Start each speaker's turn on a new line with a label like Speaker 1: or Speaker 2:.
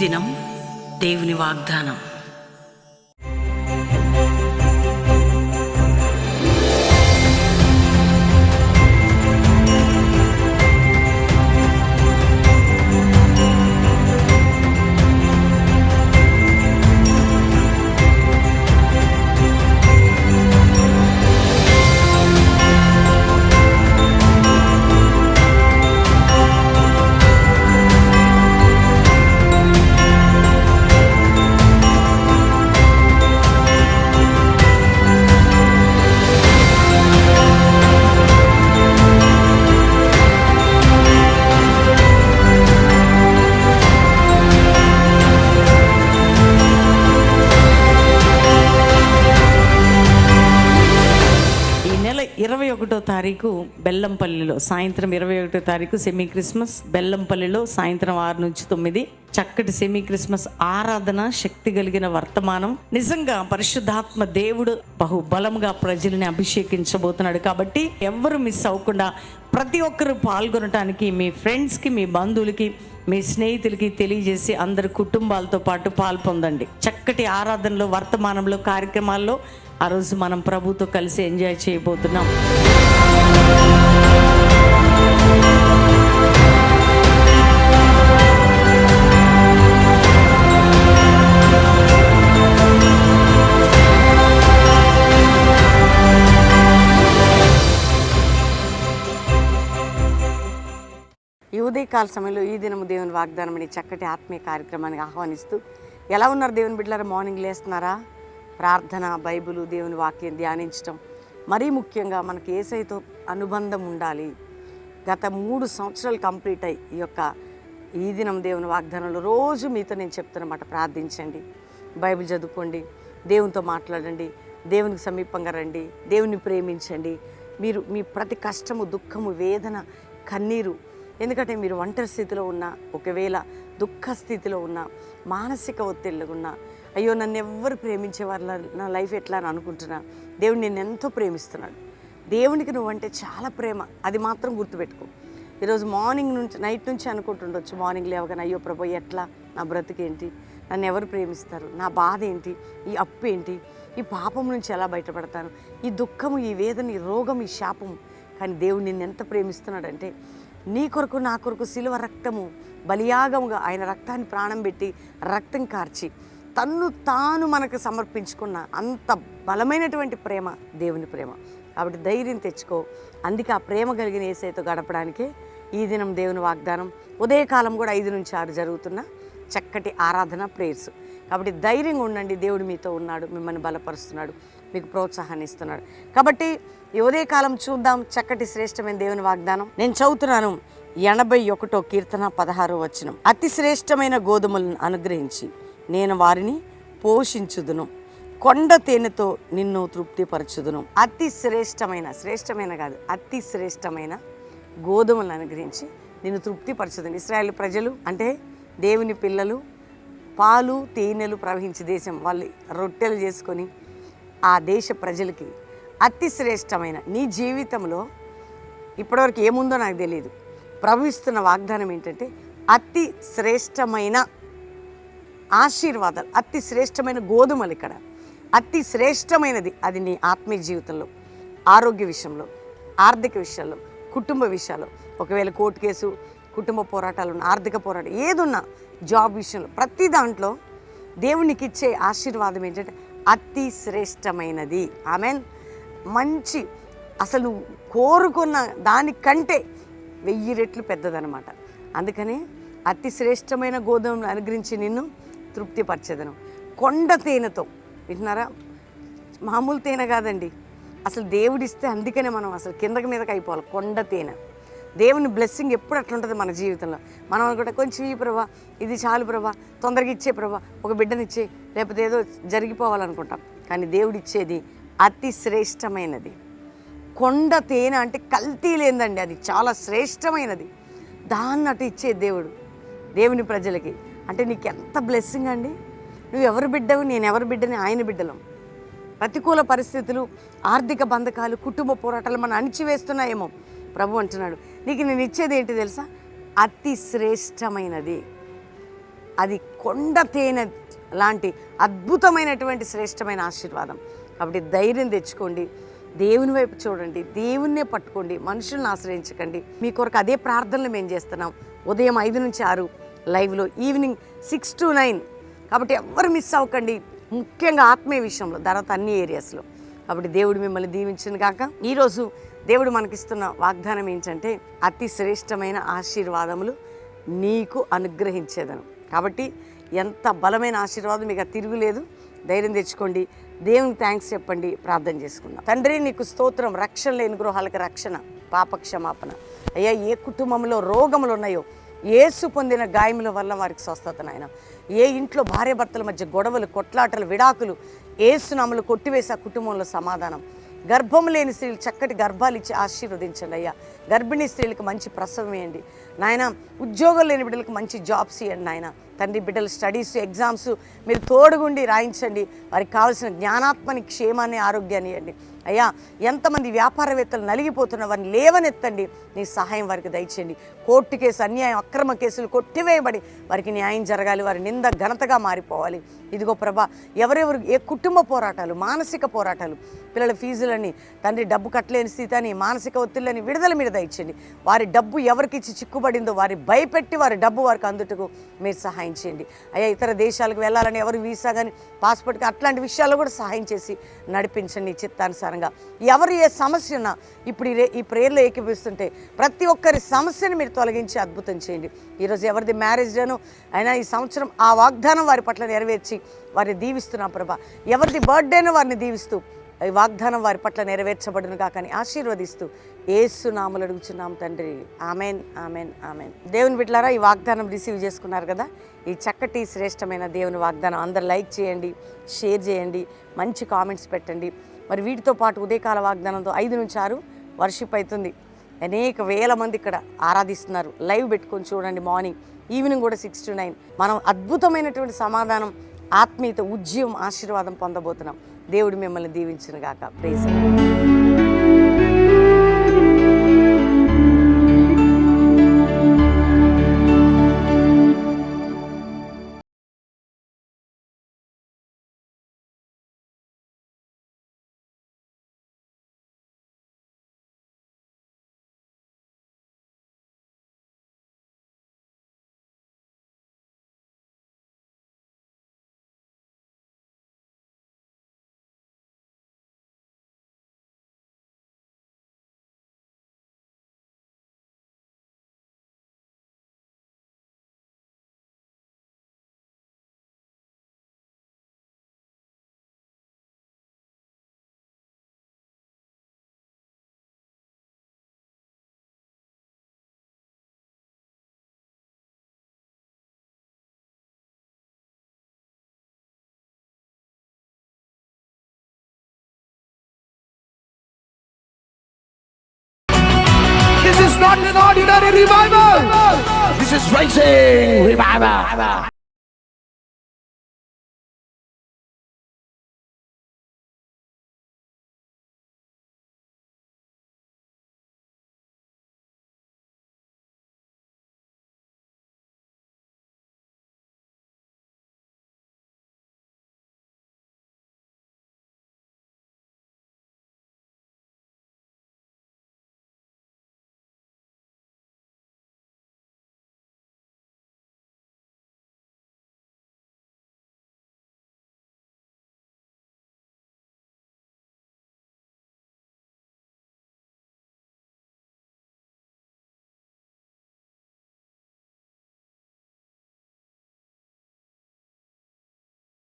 Speaker 1: దినం దేవుని వాగ్దానం.
Speaker 2: నెల 21వ తారీఖు బెల్లంపల్లిలో, సాయంత్రం 21వ తారీఖు సెమీ క్రిస్మస్. బెల్లంపల్లిలో సాయంత్రం 6 నుంచి 9 చక్కటి సెమీ క్రిస్మస్ ఆరాధన, శక్తి కలిగిన వర్తమానం. నిజంగా పరిశుద్ధాత్మ దేవుడు బహుబలంగా ప్రజల్ని అభిషేకించబోతున్నాడు. కాబట్టి ఎవ్వరు మిస్ అవ్వకుండా ప్రతి ఒక్కరు పాల్గొనటానికి మీ ఫ్రెండ్స్కి, మీ బంధువులకి, మీ స్నేహితులకి తెలియజేసి అందరు కుటుంబాలతో పాటు పాల్పొందండి. చక్కటి ఆరాధనలో, వర్తమానంలో, కార్యక్రమాల్లో ఆ రోజు మనం ప్రభుతో కలిసి ఎంజాయ్ చేయబోతున్నాం. ఈ ఉదయకాల సమయంలో ఈ దినము దేవుని వాగ్దానం అనే చక్కటి ఆత్మీయ కార్యక్రమానికి ఆహ్వానిస్తూ, ఎలా ఉన్నారు దేవుని బిడ్డలారా? మార్నింగ్ లేస్తున్నారా? ప్రార్థన, బైబిలు, దేవుని వాక్యం ధ్యానించడం, మరీ ముఖ్యంగా మనకి యేసయ్యతో అనుబంధం ఉండాలి. గత 3 సంవత్సరాలు కంప్లీట్ అయ్యి ఈ దినం దేవుని వాగ్దానంలో రోజు మీతో నేను చెప్తున్నమాట. ప్రార్థించండి, బైబిల్ చదువుకోండి, దేవునితో మాట్లాడండి, దేవునికి సమీపంగా రండి, దేవుని ప్రేమించండి. మీరు మీ ప్రతి కష్టము, దుఃఖము, వేదన, కన్నీరు, ఎందుకంటే మీరు ఒంటరి స్థితిలో ఉన్నా, ఒకవేళ దుఃఖ స్థితిలో ఉన్నా, మానసిక ఒత్తిడిలో ఉన్నా, అయ్యో నన్ను ఎవ్వరు ప్రేమించేవారు, నా లైఫ్ ఎట్లా అని అనుకుంటున్నా, దేవుడు నిన్ను ఎంతో ప్రేమిస్తున్నాడు. దేవునికి నువ్వంటే చాలా ప్రేమ, అది మాత్రం గుర్తుపెట్టుకో. ఈరోజు మార్నింగ్ నుంచి నైట్ నుంచి అనుకుంటుండొచ్చు, మార్నింగ్ లేవగానే అయ్యో ప్రభు ఎట్లా, నా బ్రతికేంటి, నన్ను ఎవరు ప్రేమిస్తారు, నా బాధ ఏంటి, ఈ అప్పు ఏంటి, ఈ పాపం నుంచి ఎలా బయటపడతాను, ఈ దుఃఖము, ఈ వేదన, ఈ రోగం, ఈ శాపము. కానీ దేవుడు నిన్ను ఎంత ప్రేమిస్తున్నాడంటే, నీ కొరకు, నా కొరకు శిలువ రక్తము బలియాగముగా ఆయన రక్తాన్ని ప్రాణం పెట్టి, రక్తం కార్చి, తన్ను తాను మనకు సమర్పించుకున్న అంత బలమైనటువంటి ప్రేమ దేవుని ప్రేమ. కాబట్టి ధైర్యం తెచ్చుకో. అందుకే ఆ ప్రేమ కలిగిన యేసయ్యతో గడపడానికే ఈ దినం దేవుని వాగ్దానం. ఉదయకాలం కూడా 5 నుంచి 6 జరుగుతున్న చక్కటి ఆరాధన, ప్రేయర్స్. కాబట్టి ధైర్యంగా ఉండండి, దేవుడు మీతో ఉన్నాడు, మిమ్మల్ని బలపరుస్తున్నాడు, మీకు ప్రోత్సాహాన్ని ఇస్తున్నాడు. కాబట్టి ఈ ఉదయకాలం చూద్దాం చక్కటి శ్రేష్టమైన దేవుని వాగ్దానం. నేను చదువుతున్నాను 81వ కీర్తన 16వ వచనం. అతి శ్రేష్టమైన గోధుమలను అనుగ్రహించి నేను వారిని పోషించుదును, కొండ తేనెతో నిన్ను తృప్తిపరచుదును. అతి శ్రేష్టమైన కాదు, అతి శ్రేష్టమైన గోధుమలను అనుగ్రహించి నిన్ను తృప్తిపరచుదును. ఇశ్రాయేలు ప్రజలు అంటే దేవుని పిల్లలు, పాలు తేనెలు ప్రవహించే దేశం. వాళ్ళు రొట్టెలు చేసుకొని ఆ దేశ ప్రజలకి అతి శ్రేష్టమైన, నీ జీవితంలో ఇప్పటివరకు ఏముందో నాకు తెలియదు, ప్రభు ఇస్తున్న వాగ్దానం ఏంటంటే అతి శ్రేష్టమైన ఆశీర్వాదాలు, అతి శ్రేష్టమైన గోధుమలు. ఇక్కడ అతి శ్రేష్టమైనది అది నీ ఆత్మీయ జీవితంలో, ఆరోగ్య విషయంలో, ఆర్థిక విషయాల్లో, కుటుంబ విషయాల్లో, ఒకవేళ కోర్టు కేసు, కుటుంబ పోరాటాలు ఉన్న, ఆర్థిక పోరాటం ఏదున్నా, జాబ్ విషయంలో, ప్రతి దాంట్లో దేవునికి ఇచ్చే ఆశీర్వాదం ఏంటంటే అతి శ్రేష్టమైనది. ఆమెన్. మంచి, అసలు నువ్వు కోరుకున్న దానికంటే 1000 రెట్లు పెద్దదనమాట. అందుకని అతి శ్రేష్టమైన గోధుమను అనుగ్రహించి నిన్ను తృప్తిపరచేదను. కొండ తేనెతో, వింటున్నారా? మామూలు తేనె కాదండి, అసలు దేవుడిస్తే. అందుకనే మనం అసలు కిందకి మీదకి అయిపోవాలి. కొండ తేనె, దేవుని బ్లెస్సింగ్ ఎప్పుడు అట్లుంటుంది మన జీవితంలో. మనం అనుకుంటే కొంచెం ఈ ప్రభా, ఇది చాలు ప్రభా, తొందరగా ఇచ్చే ప్రభా, ఒక బిడ్డనిచ్చే, లేకపోతే ఏదో జరిగిపోవాలనుకుంటాం. కానీ దేవుడిచ్చేది అతి శ్రేష్టమైనది. కొండ తేనె అంటే కల్తీ లేదండి, అది చాలా శ్రేష్టమైనది. దాన్ని అటు ఇచ్చే దేవుడు దేవుని ప్రజలకి. అంటే నీకు ఎంత బ్లెస్సింగ్ అండి. నువ్వు ఎవరు బిడ్డవు, నేను ఎవరు బిడ్డని, ఆయన బిడ్డలం. ప్రతికూల పరిస్థితులు, ఆర్థిక బంధకాలు, కుటుంబ పోరాటాలు మనం అణిచివేస్తున్నాయేమో. ప్రభు అంటున్నాడు, నీకు నేను ఇచ్చేది ఏంటి తెలుసా? అతి శ్రేష్టమైనది. అది కొండ తేనె లాంటి అద్భుతమైనటువంటి శ్రేష్టమైన ఆశీర్వాదం. కాబట్టి ధైర్యం తెచ్చుకోండి, దేవుని వైపు చూడండి, దేవుణ్ణే పట్టుకోండి, మనుషులను ఆశ్రయించకండి. మీ కొరకు అదే ప్రార్థనలు మేము చేస్తున్నాం. ఉదయం 5 నుంచి 6 లైవ్లో, ఈవినింగ్ 6 to 9. కాబట్టి ఎవ్వరు మిస్ అవ్వకండి, ముఖ్యంగా ఆత్మీయ విషయంలో, తర్వాత అన్ని ఏరియాస్లో. కాబట్టి దేవుడు మిమ్మల్ని దీవించింది కాక. ఈరోజు దేవుడు మనకిస్తున్న వాగ్దానం ఏంటంటే, అతి శ్రేష్టమైన ఆశీర్వాదములు నీకు అనుగ్రహించేదను. కాబట్టి ఎంత బలమైన ఆశీర్వాదం, మీకు తిరుగులేదు. ధైర్యం తెచ్చుకోండి, దేవునికి థ్యాంక్స్ చెప్పండి, ప్రార్థన చేసుకుందాం. తండ్రి నీకు స్తోత్రం. రక్షణ లేని గృహాలకు రక్షణ, పాపక్షమాపణ. అయ్యా, ఏ కుటుంబంలో రోగములు ఉన్నాయో యేసు పొందిన గాయముల వల్ల వారికి స్వస్థత నాయన. ఏ ఇంట్లో భార్యాభర్తల మధ్య గొడవలు, కొట్లాటలు, విడాకులు యేసు నామములో కొట్టివేసి ఆ కుటుంబంలో సమాధానం. గర్భం లేని స్త్రీలు చక్కటి గర్భాలు ఇచ్చి ఆశీర్వదించండి అయ్యా. గర్భిణీ స్త్రీలకు మంచి ప్రసవం ఇవ్వండి నాయన. ఉద్యోగం లేని బిడ్డలకు మంచి జాబ్స్ ఇవ్వండి నాయన. తండ్రి, బిడ్డల స్టడీస్, ఎగ్జామ్స్ మీరు తోడుగుండి రాయించండి. వారికి కావాల్సిన జ్ఞానాత్మని, క్షేమాన్ని, ఆరోగ్యాన్ని ఇవ్వండి అయ్యా. ఎంతమంది వ్యాపారవేత్తలు నలిగిపోతున్న వారిని లేవనెత్తండి, నీ సహాయం వారికి దయచేయండి. కోర్టు కేసు, అన్యాయం, అక్రమ కేసులు కొట్టివేయబడి వారికి న్యాయం జరగాలి, వారి నింద ఘనతగా మారిపోవాలి. ఇదిగో ప్రభా, ఎవరెవరు ఏ కుటుంబ పోరాటాలు, మానసిక పోరాటాలు, పిల్లల ఫీజులని తండ్రి, డబ్బు కట్టలేని స్థితి అని, మానసిక ఒత్తిళ్ళని విడుదల మీద దయచేయండి. వారి డబ్బు ఎవరికిచ్చి చిక్కుబడిందో వారి భయపెట్టి వారి డబ్బు వారికి అందుటకు మీరు సహాయం చేయండి అయ్యా. ఇతర దేశాలకు వెళ్ళాలని ఎవరు వీసా కానీ పాస్పోర్ట్ కానీ అట్లాంటి విషయాల్లో కూడా సహాయం చేసి నడిపించండి చిత్తానుసారంగా. ఎవరు ఏ సమస్య ఉన్నా ఇప్పుడు ఈ ప్రేయర్లో ఏకీపిస్తుంటే ప్రతి ఒక్కరి సమస్యను మీరు తొలగించి అద్భుతం చేయండి. ఈరోజు ఎవరిది మ్యారేజ్ డేనో అయినా ఈ సంవత్సరం ఆ వాగ్దానం వారి పట్ల నెరవేర్చి వారిని దీవిస్తున్నాం ప్రభా. ఎవరిది బర్త్డేనో వారిని దీవిస్తూ ఈ వాగ్దానం వారి పట్ల నెరవేర్చబడును కాకని ఆశీర్వదిస్తూ యేసు నామములో అడుగుచున్నాం తండ్రి. Amen, amen, amen. దేవుని బిడ్డలారా, ఈ వాగ్దానం రిసీవ్ చేసుకున్నారు కదా. ఈ చక్కటి శ్రేష్టమైన దేవుని వాగ్దానం అందరు లైక్ చేయండి, షేర్ చేయండి, మంచి కామెంట్స్ పెట్టండి. మరి వీటితో పాటు ఉదయకాల వాగ్దానంతో 5 నుంచి 6 వర్షిప్ అవుతుంది. అనేక వేల మంది ఇక్కడ ఆరాధిస్తున్నారు. లైవ్ పెట్టుకొని చూడండి. మార్నింగ్, ఈవినింగ్ కూడా 6 to 9 మనం అద్భుతమైనటువంటి సమాధానం, ఆత్మీయత, ఉజ్జీవం, ఆశీర్వాదం పొందబోతున్నాం. దేవుడు మిమ్మల్ని దీవించును గాక. Praise.
Speaker 3: This is not an ordinary revival. This is rising revival.